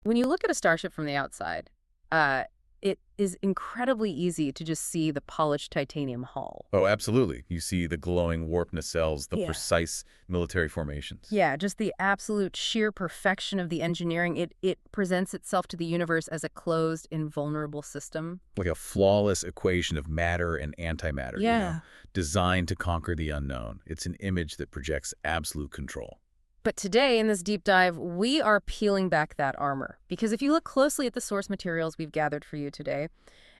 When you look at a starship from the outside, uh, it is incredibly easy to just see the polished titanium hull. Oh, absolutely. You see the glowing warp nacelles, the Yeah. precise military formations. Yeah, just the absolute sheer perfection of the engineering. It presents itself to the universe as a closed, invulnerable system. Like a flawless equation of matter and antimatter, Yeah. designed to conquer the unknown. It's an image that projects absolute control. But today, in this deep dive, we are peeling back that armor. Because if you look closely at the source materials we've gathered for you today,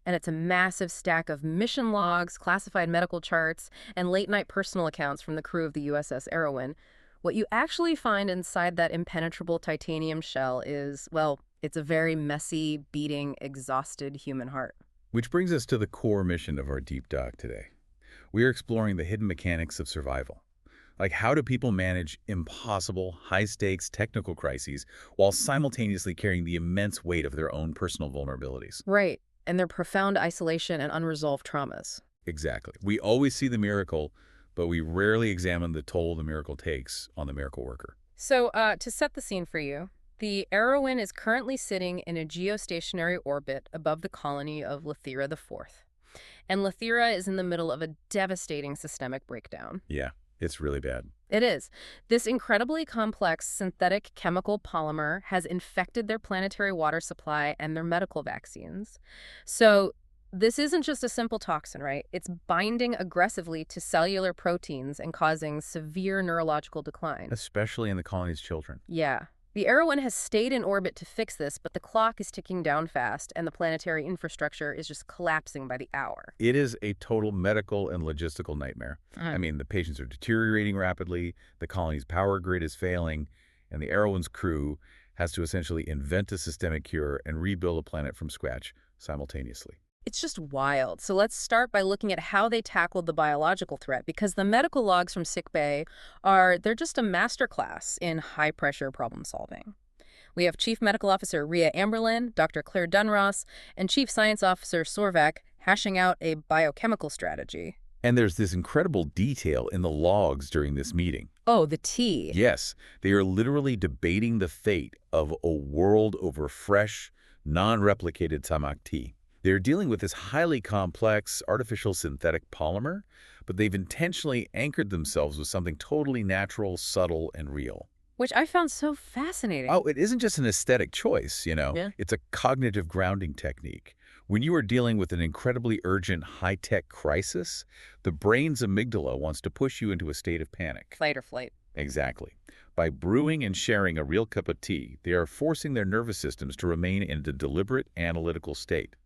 and it's a massive stack of mission logs, classified medical charts, and late-night personal accounts from the crew of the USS Arawyn, what you actually find inside that impenetrable titanium shell is, well, it's a very messy, beating, exhausted human heart. Which brings us to the core mission of our deep dive today. We are exploring the hidden mechanics of survival. Like, how do people manage impossible, high-stakes technical crises while simultaneously carrying the immense weight of their own personal vulnerabilities? Right, and their profound isolation and unresolved traumas. Exactly. We always see the miracle, but we rarely examine the toll the miracle takes on the miracle worker. So, to set the scene for you, the Arawyn is currently sitting in a geostationary orbit above the colony of Lathira IV. And Lathira is in the middle of a devastating systemic breakdown. Yeah, it's really bad. It is. This incredibly complex synthetic chemical polymer has infected their planetary water supply and their medical vaccines. So, this isn't just a simple toxin, right? It's binding aggressively to cellular proteins and causing severe neurological decline. Especially in the colony's children. Yeah. The Arawyn has stayed in orbit to fix this, but the clock is ticking down fast, and the planetary infrastructure is just collapsing by the hour. It is a total medical and logistical nightmare. I mean, the patients are deteriorating rapidly, the colony's power grid is failing, and the Arawyn's crew has to essentially invent a systemic cure and rebuild a planet from scratch simultaneously. It's just wild. So let's start by looking at how they tackled the biological threat, because the medical logs from sickbay they're just a masterclass in high-pressure problem solving. We have Chief Medical Officer Rhea Amberlin, Dr. Claire Dunross, and Chief Science Officer Sorvak hashing out a biochemical strategy. And there's this incredible detail in the logs during this meeting. Oh, the tea. Yes, they are literally debating the fate of a world over fresh, non-replicated tamak tea. They're dealing with this highly complex artificial synthetic polymer, but they've intentionally anchored themselves with something totally natural, subtle, and real. Which I found so fascinating. Oh, it isn't just an aesthetic choice. Yeah. It's a cognitive grounding technique. When you are dealing with an incredibly urgent high-tech crisis, the brain's amygdala wants to push you into a state of panic. Fight or flight. Exactly. By brewing and sharing a real cup of tea, they are forcing their nervous systems to remain in a deliberate analytical state.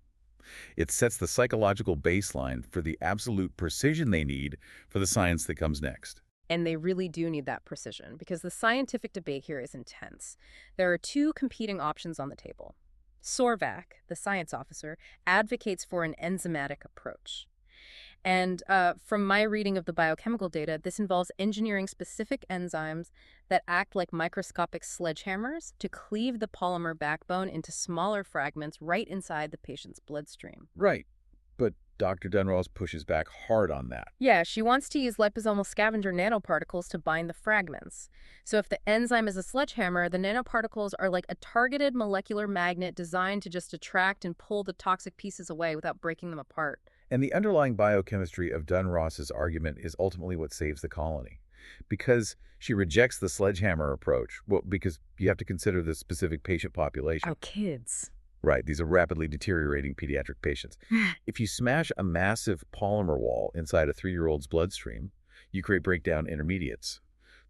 It sets the psychological baseline for the absolute precision they need for the science that comes next. And they really do need that precision, because the scientific debate here is intense. There are two competing options on the table. Sorvak, the science officer, advocates for an enzymatic approach. And from my reading of the biochemical data, this involves engineering specific enzymes that act like microscopic sledgehammers to cleave the polymer backbone into smaller fragments right inside the patient's bloodstream. Right. But Dr. Dunross pushes back hard on that. Yeah, she wants to use liposomal scavenger nanoparticles to bind the fragments. So if the enzyme is a sledgehammer, the nanoparticles are like a targeted molecular magnet designed to just attract and pull the toxic pieces away without breaking them apart. And the underlying biochemistry of Dunross's argument is ultimately what saves the colony. Because she rejects the sledgehammer approach, well, because you have to consider the specific patient population. Our kids. Right, these are rapidly deteriorating pediatric patients. If you smash a massive polymer wall inside a 3-year-old's bloodstream, you create breakdown intermediates.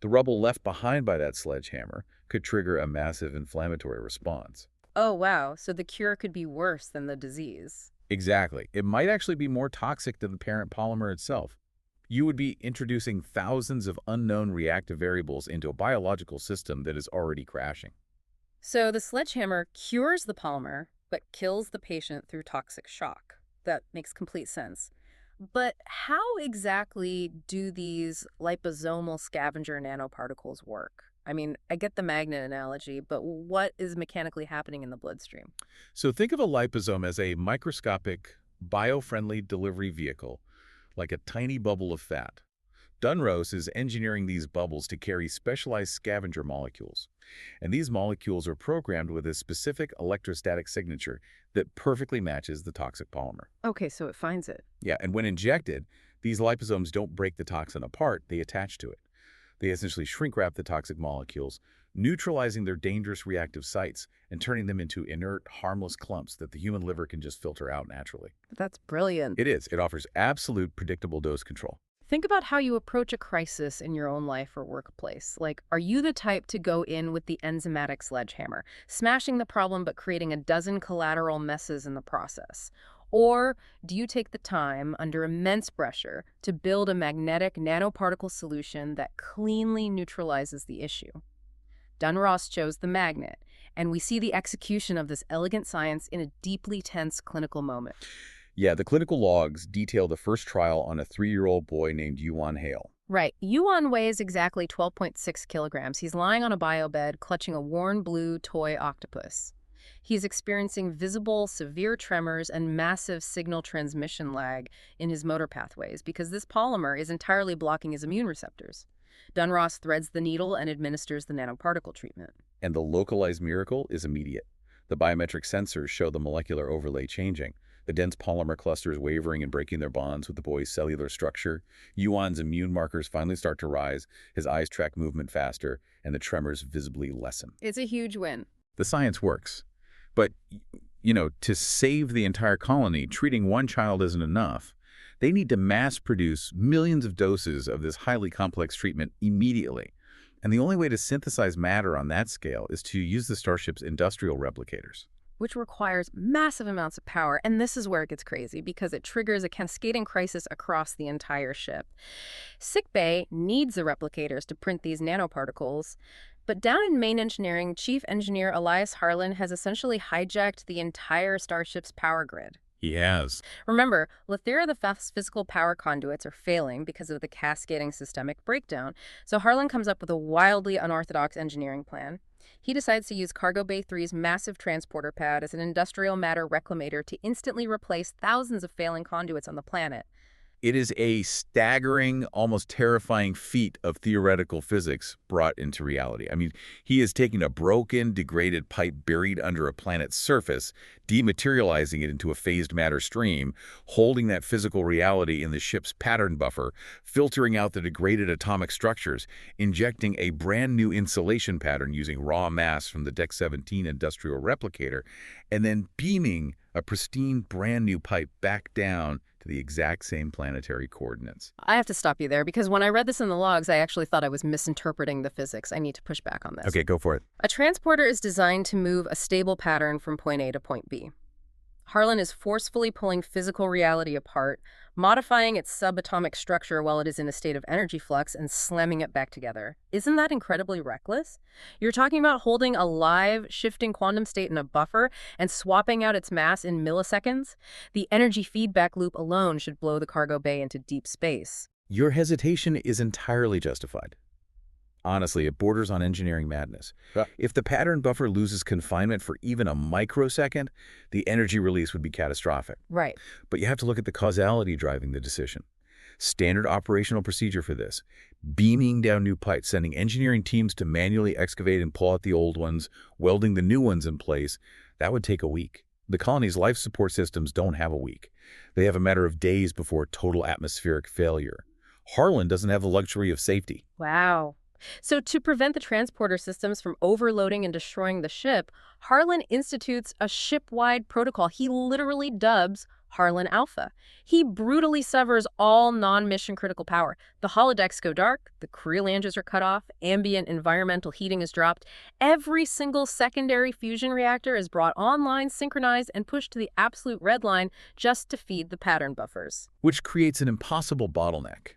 The rubble left behind by that sledgehammer could trigger a massive inflammatory response. Oh, wow. So the cure could be worse than the disease. Exactly. It might actually be more toxic than the parent polymer itself. You would be introducing thousands of unknown reactive variables into a biological system that is already crashing. So the sledgehammer cures the polymer, but kills the patient through toxic shock. That makes complete sense. But how exactly do these liposomal scavenger nanoparticles work? I mean, I get the magnet analogy, but what is mechanically happening in the bloodstream? So think of a liposome as a microscopic, bio-friendly delivery vehicle, like a tiny bubble of fat. Dunros is engineering these bubbles to carry specialized scavenger molecules. And these molecules are programmed with a specific electrostatic signature that perfectly matches the toxic polymer. Okay, so it finds it. Yeah, and when injected, these liposomes don't break the toxin apart, they attach to it. They essentially shrink-wrap the toxic molecules, neutralizing their dangerous reactive sites and turning them into inert, harmless clumps that the human liver can just filter out naturally. That's brilliant. It is. It offers absolute predictable dose control. Think about how you approach a crisis in your own life or workplace. Like, are you the type to go in with the enzymatic sledgehammer, smashing the problem but creating a dozen collateral messes in the process? Or do you take the time, under immense pressure, to build a magnetic nanoparticle solution that cleanly neutralizes the issue? Dunros chose the magnet, and we see the execution of this elegant science in a deeply tense clinical moment. Yeah, the clinical logs detail the first trial on a 3-year-old boy named Yuan Hale. Right. Yuan weighs exactly 12.6 kilograms. He's lying on a biobed, clutching a worn blue toy octopus. He's experiencing visible, severe tremors and massive signal transmission lag in his motor pathways because this polymer is entirely blocking his immune receptors. Dunros threads the needle and administers the nanoparticle treatment. And the localized miracle is immediate. The biometric sensors show the molecular overlay changing. The dense polymer clusters wavering and breaking their bonds with the boy's cellular structure. Yuan's immune markers finally start to rise, his eyes track movement faster, and the tremors visibly lessen. It's a huge win. The science works. But, to save the entire colony, treating one child isn't enough. They need to mass-produce millions of doses of this highly complex treatment immediately. And the only way to synthesize matter on that scale is to use the Starship's industrial replicators. Which requires massive amounts of power. And this is where it gets crazy because it triggers a cascading crisis across the entire ship. Sickbay needs the replicators to print these nanoparticles. But down in main engineering, Chief Engineer Elias Harlan has essentially hijacked the entire Starship's power grid. He has. Remember, Lathira IV's physical power conduits are failing because of the cascading systemic breakdown. So Harlan comes up with a wildly unorthodox engineering plan. He decides to use Cargo Bay 3's massive transporter pad as an industrial matter reclamator to instantly replace thousands of failing conduits on the planet. It is a staggering, almost terrifying feat of theoretical physics brought into reality. I mean, he is taking a broken, degraded pipe buried under a planet's surface, dematerializing it into a phased matter stream, holding that physical reality in the ship's pattern buffer, filtering out the degraded atomic structures, injecting a brand new insulation pattern using raw mass from the Deck 17 industrial replicator, and then beaming a pristine brand new pipe back down to the exact same planetary coordinates. I have to stop you there because when I read this in the logs, I actually thought I was misinterpreting the physics. I need to push back on this. Okay, go for it. A transporter is designed to move a stable pattern from point A to point B. Harlan is forcefully pulling physical reality apart, modifying its subatomic structure while it is in a state of energy flux and slamming it back together. Isn't that incredibly reckless? You're talking about holding a live, shifting quantum state in a buffer and swapping out its mass in milliseconds? The energy feedback loop alone should blow the cargo bay into deep space. Your hesitation is entirely justified. Honestly, it borders on engineering madness. Yeah. If the pattern buffer loses confinement for even a microsecond, the energy release would be catastrophic. Right. But you have to look at the causality driving the decision. Standard operational procedure for this: beaming down new pipes, sending engineering teams to manually excavate and pull out the old ones, welding the new ones in place. That would take a week. The colony's life support systems don't have a week. They have a matter of days before total atmospheric failure. Harlan doesn't have the luxury of safety. Wow. So to prevent the transporter systems from overloading and destroying the ship, Harlan institutes a ship-wide protocol he literally dubs Harlan Alpha. He brutally severs all non-mission critical power. The holodecks go dark, the creel langes are cut off, ambient environmental heating is dropped. Every single secondary fusion reactor is brought online, synchronized, and pushed to the absolute red line just to feed the pattern buffers. Which creates an impossible bottleneck.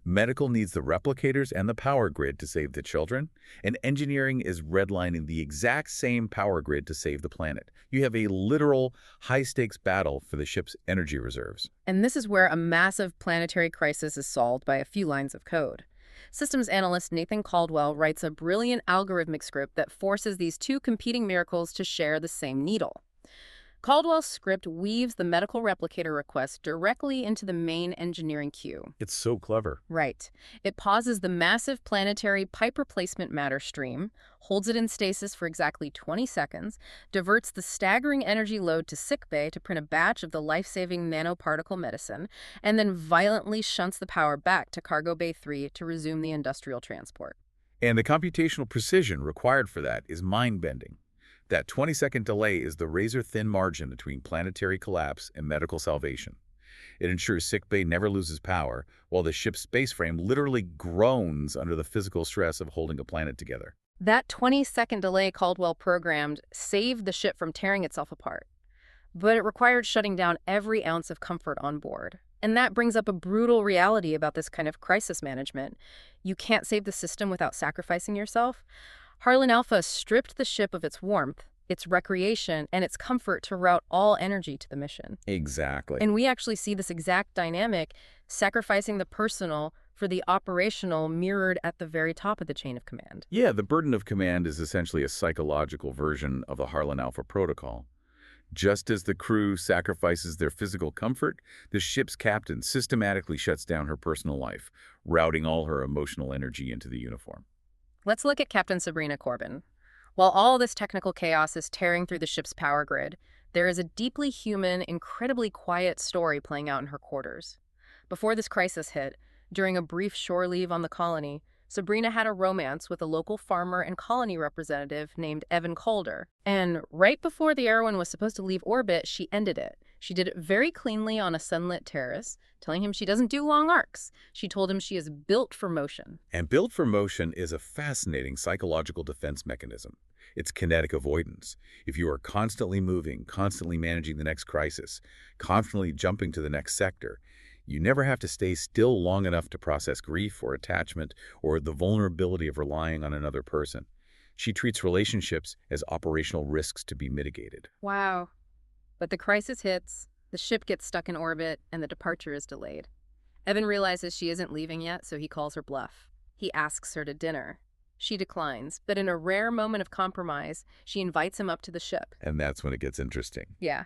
Medical needs the replicators and the power grid to save the children, and engineering is redlining the exact same power grid to save the planet. You have a literal high-stakes battle for the ship's energy reserves. And this is where a massive planetary crisis is solved by a few lines of code. Systems analyst Nathan Caldwell writes a brilliant algorithmic script that forces these two competing miracles to share the same needle. Caldwell's script weaves the medical replicator request directly into the main engineering queue. It's so clever. Right. It pauses the massive planetary pipe replacement matter stream, holds it in stasis for exactly 20 seconds, diverts the staggering energy load to sickbay to print a batch of the life-saving nanoparticle medicine, and then violently shunts the power back to Cargo Bay 3 to resume the industrial transport. And the computational precision required for that is mind-bending. That 20-second delay is the razor-thin margin between planetary collapse and medical salvation. It ensures sickbay never loses power, while the ship's spaceframe literally groans under the physical stress of holding a planet together. That 20-second delay Caldwell programmed saved the ship from tearing itself apart. But it required shutting down every ounce of comfort on board. And that brings up a brutal reality about this kind of crisis management. You can't save the system without sacrificing yourself. Harlan Alpha stripped the ship of its warmth, its recreation, and its comfort to route all energy to the mission. Exactly. And we actually see this exact dynamic, sacrificing the personal for the operational, mirrored at the very top of the chain of command. Yeah, the burden of command is essentially a psychological version of the Harlan Alpha protocol. Just as the crew sacrifices their physical comfort, the ship's captain systematically shuts down her personal life, routing all her emotional energy into the uniform. Let's look at Captain Sabrina Corbin. While all this technical chaos is tearing through the ship's power grid, there is a deeply human, incredibly quiet story playing out in her quarters. Before this crisis hit, during a brief shore leave on the colony, Sabrina had a romance with a local farmer and colony representative named Evan Calder. And right before the Arawyn was supposed to leave orbit, she ended it. She did it very cleanly on a sunlit terrace, telling him she doesn't do long arcs. She told him she is built for motion. And built for motion is a fascinating psychological defense mechanism. It's kinetic avoidance. If you are constantly moving, constantly managing the next crisis, constantly jumping to the next sector, you never have to stay still long enough to process grief or attachment or the vulnerability of relying on another person. She treats relationships as operational risks to be mitigated. Wow. But the crisis hits, the ship gets stuck in orbit, and the departure is delayed. Evan realizes she isn't leaving yet, so he calls her bluff. He asks her to dinner. She declines, but in a rare moment of compromise, she invites him up to the ship. And that's when it gets interesting. Yeah.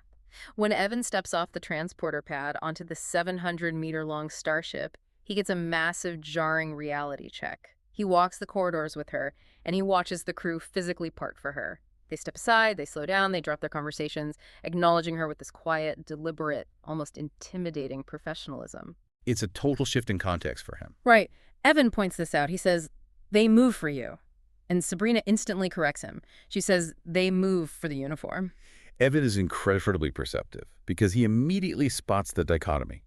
When Evan steps off the transporter pad onto the 700-meter-long starship, he gets a massive, jarring reality check. He walks the corridors with her, and he watches the crew physically part for her. They step aside, they slow down, they drop their conversations, acknowledging her with this quiet, deliberate, almost intimidating professionalism. It's a total shift in context for him. Right. Evan points this out. He says, "They move for you." And Sabrina instantly corrects him. She says, "They move for the uniform." Evan is incredibly perceptive because he immediately spots the dichotomy.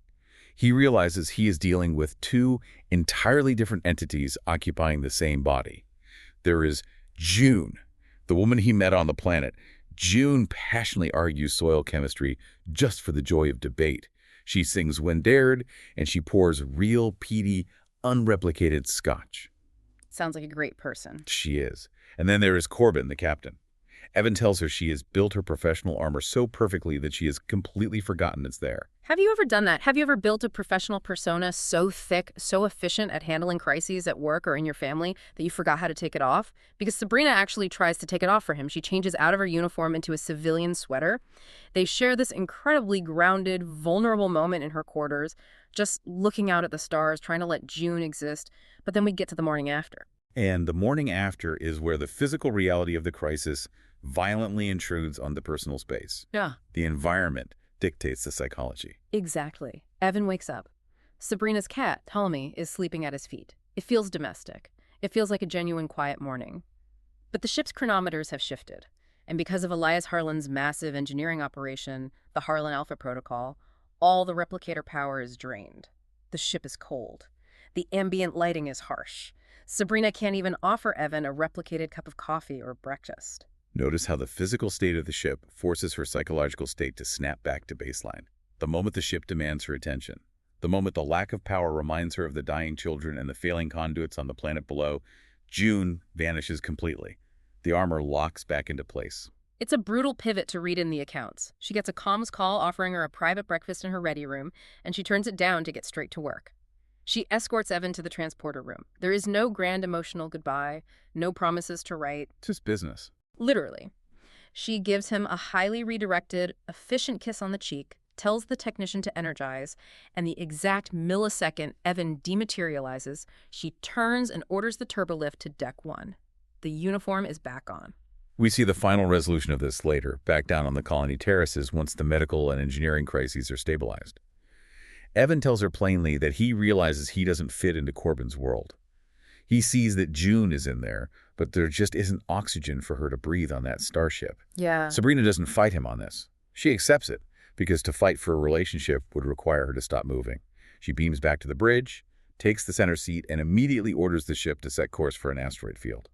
He realizes he is dealing with two entirely different entities occupying the same body. There is June, the woman he met on the planet. June passionately argues soil chemistry just for the joy of debate. She sings When Dared, and she pours real, peaty, unreplicated scotch. Sounds like a great person. She is. And then there is Corbin, the captain. Evan tells her she has built her professional armor so perfectly that she has completely forgotten it's there. Have you ever done that? Have you ever built a professional persona so thick, so efficient at handling crises at work or in your family that you forgot how to take it off? Because Sabrina actually tries to take it off for him. She changes out of her uniform into a civilian sweater. They share this incredibly grounded, vulnerable moment in her quarters, just looking out at the stars, trying to let June exist. But then we get to the morning after. And the morning after is where the physical reality of the crisis violently intrudes on the personal space. Yeah. The environment dictates the psychology. Exactly. Evan wakes up. Sabrina's cat, Ptolemy, is sleeping at his feet. It feels domestic. It feels like a genuine quiet morning. But the ship's chronometers have shifted. And because of Elias Harlan's massive engineering operation, the Harlan Alpha protocol, all the replicator power is drained. The ship is cold. The ambient lighting is harsh. Sabrina can't even offer Evan a replicated cup of coffee or breakfast. Notice how the physical state of the ship forces her psychological state to snap back to baseline. The moment the ship demands her attention, the moment the lack of power reminds her of the dying children and the failing conduits on the planet below, June vanishes completely. The armor locks back into place. It's a brutal pivot to read in the accounts. She gets a comms call offering her a private breakfast in her ready room, and she turns it down to get straight to work. She escorts Evan to the transporter room. There is no grand emotional goodbye, no promises to write. It's just business. Literally. She gives him a highly redirected, efficient kiss on the cheek, tells the technician to energize, and the exact millisecond Evan dematerializes, she turns and orders the turbolift to Deck 1. The uniform is back on. We see the final resolution of this later, back down on the colony terraces once the medical and engineering crises are stabilized. Evan tells her plainly that he realizes he doesn't fit into Corbin's world. He sees that June is in there, but there just isn't oxygen for her to breathe on that starship. Yeah. Sabrina doesn't fight him on this. She accepts it, because to fight for a relationship would require her to stop moving. She beams back to the bridge, takes the center seat, and immediately orders the ship to set course for an asteroid field.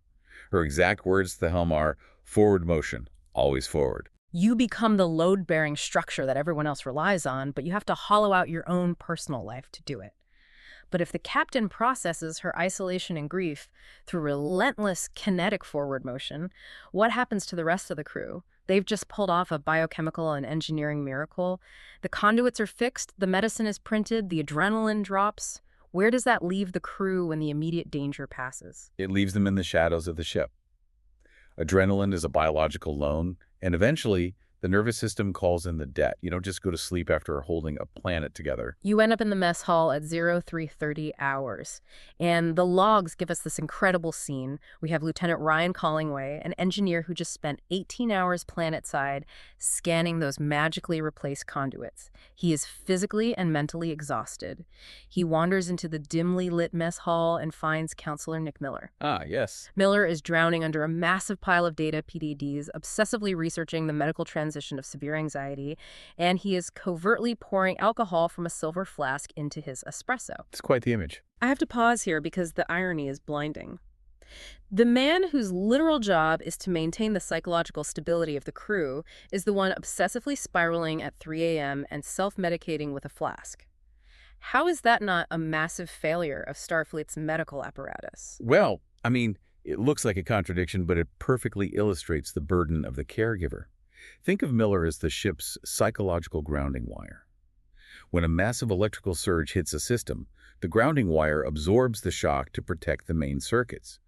Her exact words to the helm are, "Forward motion, always forward." You become the load-bearing structure that everyone else relies on, but you have to hollow out your own personal life to do it. But if the captain processes her isolation and grief through relentless kinetic forward motion, what happens to the rest of the crew? They've just pulled off a biochemical and engineering miracle. The conduits are fixed, the medicine is printed, the adrenaline drops. Where does that leave the crew when the immediate danger passes? It leaves them in the shadows of the ship. Adrenaline is a biological loan, and eventually, the nervous system calls in the debt. You don't just go to sleep after holding a planet together. You end up in the mess hall at 0330 hours. And the logs give us this incredible scene. We have Lieutenant Ryan Collingway, an engineer who just spent 18 hours planetside scanning those magically replaced conduits. He is physically and mentally exhausted. He wanders into the dimly lit mess hall and finds Counselor Nick Miller. Ah, yes. Miller is drowning under a massive pile of data PDDs, obsessively researching the medical transition of severe anxiety, and he is covertly pouring alcohol from a silver flask into his espresso. It's quite the image. I have to pause here because the irony is blinding. The man whose literal job is to maintain the psychological stability of the crew is the one obsessively spiraling at 3 a.m. and self-medicating with a flask. How is that not a massive failure of Starfleet's medical apparatus? Well, I mean, it looks like a contradiction, but it perfectly illustrates the burden of the caregiver. Think of Miller as the ship's psychological grounding wire. When a massive electrical surge hits a system, the grounding wire absorbs the shock to protect the main circuits.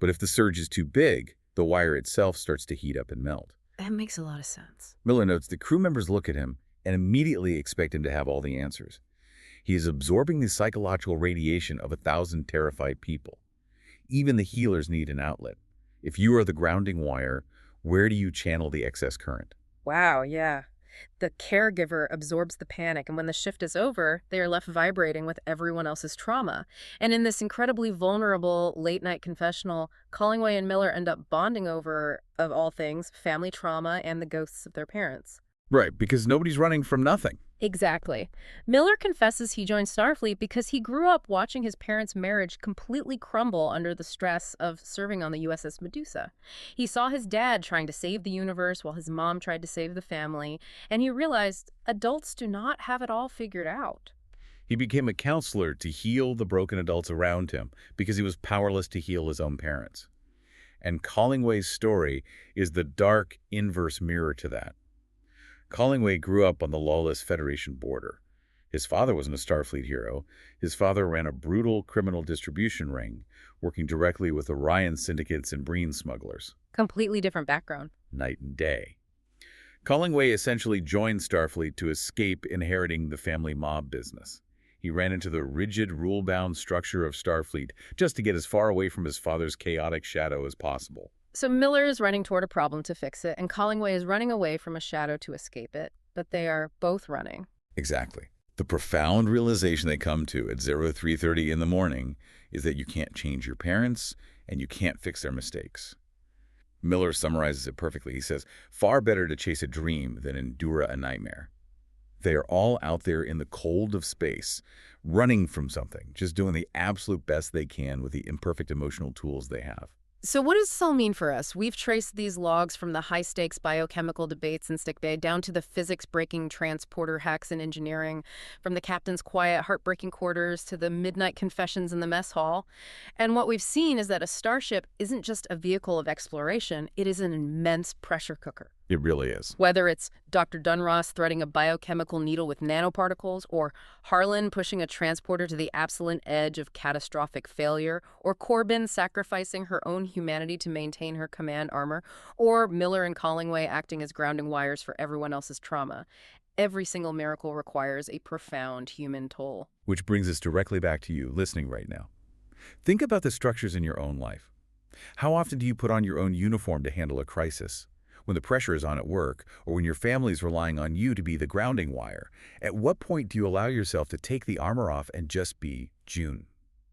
But if the surge is too big, the wire itself starts to heat up and melt. That makes a lot of sense. Miller notes the crew members look at him and immediately expect him to have all the answers. He is absorbing the psychological radiation of 1,000 terrified people. Even the healers need an outlet. If you are the grounding wire, where do you channel the excess current? Wow, yeah. The caregiver absorbs the panic, and when the shift is over, they are left vibrating with everyone else's trauma. And in this incredibly vulnerable late-night confessional, Collingway and Miller end up bonding over, of all things, family trauma and the ghosts of their parents. Right, because nobody's running from nothing. Exactly. Miller confesses he joined Starfleet because he grew up watching his parents' marriage completely crumble under the stress of serving on the USS Medusa. He saw his dad trying to save the universe while his mom tried to save the family, and he realized adults do not have it all figured out. He became a counselor to heal the broken adults around him because he was powerless to heal his own parents. And Collingway's story is the dark, inverse mirror to that. Collingway grew up on the lawless Federation border. His father wasn't a Starfleet hero. His father ran a brutal criminal distribution ring, working directly with Orion syndicates and Breen smugglers. Completely different background. Night and day. Collingway essentially joined Starfleet to escape inheriting the family mob business. He ran into the rigid, rule-bound structure of Starfleet just to get as far away from his father's chaotic shadow as possible. So Miller is running toward a problem to fix it, and Collingway is running away from a shadow to escape it. But they are both running. Exactly. The profound realization they come to at 0330 in the morning is that you can't change your parents and you can't fix their mistakes. Miller summarizes it perfectly. He says, far better to chase a dream than endure a nightmare. They are all out there in the cold of space, running from something, just doing the absolute best they can with the imperfect emotional tools they have. So what does this all mean for us? We've traced these logs from the high-stakes biochemical debates in Stick Bay down to the physics-breaking transporter hacks in engineering, from the captain's quiet, heartbreaking quarters to the midnight confessions in the mess hall. And what we've seen is that a starship isn't just a vehicle of exploration, it is an immense pressure cooker. It really is. Whether it's Dr. Dunross threading a biochemical needle with nanoparticles, or Harlan pushing a transporter to the absolute edge of catastrophic failure, or Corbin sacrificing her own humanity to maintain her command armor, or Miller and Collingway acting as grounding wires for everyone else's trauma, every single miracle requires a profound human toll. Which brings us directly back to you, listening right now. Think about the structures in your own life. How often do you put on your own uniform to handle a crisis? When the pressure is on at work, or when your family is relying on you to be the grounding wire? At what point do you allow yourself to take the armor off and just be June?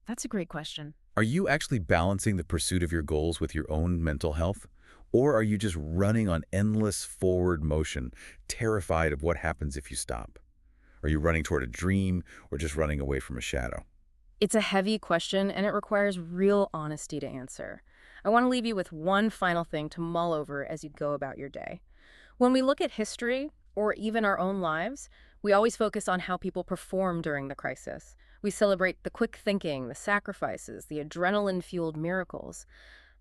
That's a great question. Are you actually balancing the pursuit of your goals with your own mental health? Or are you just running on endless forward motion, terrified of what happens if you stop? Are you running toward a dream or just running away from a shadow? It's a heavy question, and it requires real honesty to answer. I want to leave you with one final thing to mull over as you go about your day. When we look at history, or even our own lives, we always focus on how people perform during the crisis. We celebrate the quick thinking, the sacrifices, the adrenaline-fueled miracles.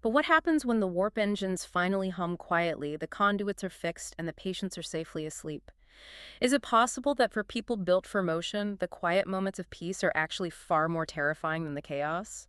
But what happens when the warp engines finally hum quietly, the conduits are fixed, and the patients are safely asleep? Is it possible that for people built for motion, the quiet moments of peace are actually far more terrifying than the chaos?